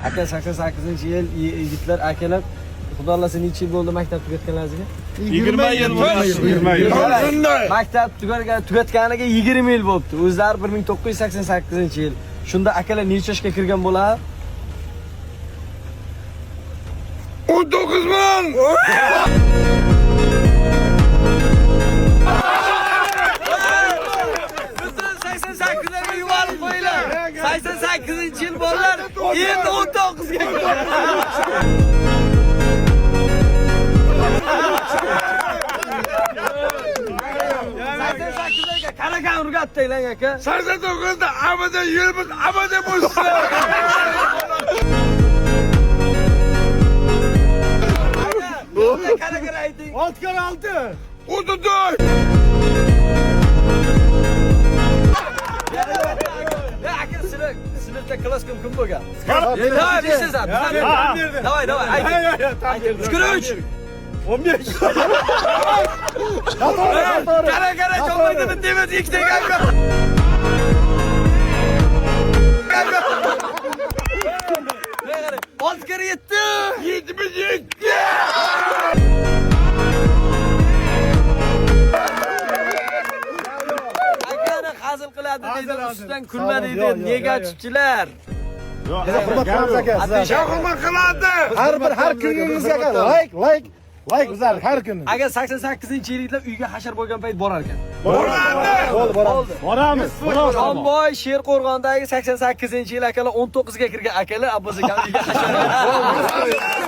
Aka 88-yil yigitlar, akalar, xudo xolasa necha yil bo'ldi maktab tugatganlaringizga? 20 yil bo'ldi. 20 yil. Maktab tugatganiga 20 yil bo'libdi. O'zlari 1988-yil. Shunda akalar necha yoshga kirgan bo'lar? 19 ming. 88'e yuvarlak qo'ylar. 88-yil bolalar endi 19 ga qanaqa urgatdinglar aka? 89'da abada yilimiz abada bo'lsin. Qanaqa rayting? 6 34. Aka sinfda klasskom kim bo'lgan? Davay bizsiz. Davay. Shukr 3. 15. Qara cho'g'laydi deb ikkita aka. Oltkar 72. Akani hazil qiladi dedi, ustidan kulma dedi. Nega chichilar? Hurmat qilamiz aka. Hurmat qiladi. Har kuningizga aka. Like bizlar har kuni. Agar 88-yilliklar uyga hashar bo'lgan payt borar ekan. Boradi. Boramiz. Xonboy Sherqo'rg'ondagi 88-yil akalar 19 ga kirgan akalar Abbos aka uyga hashar.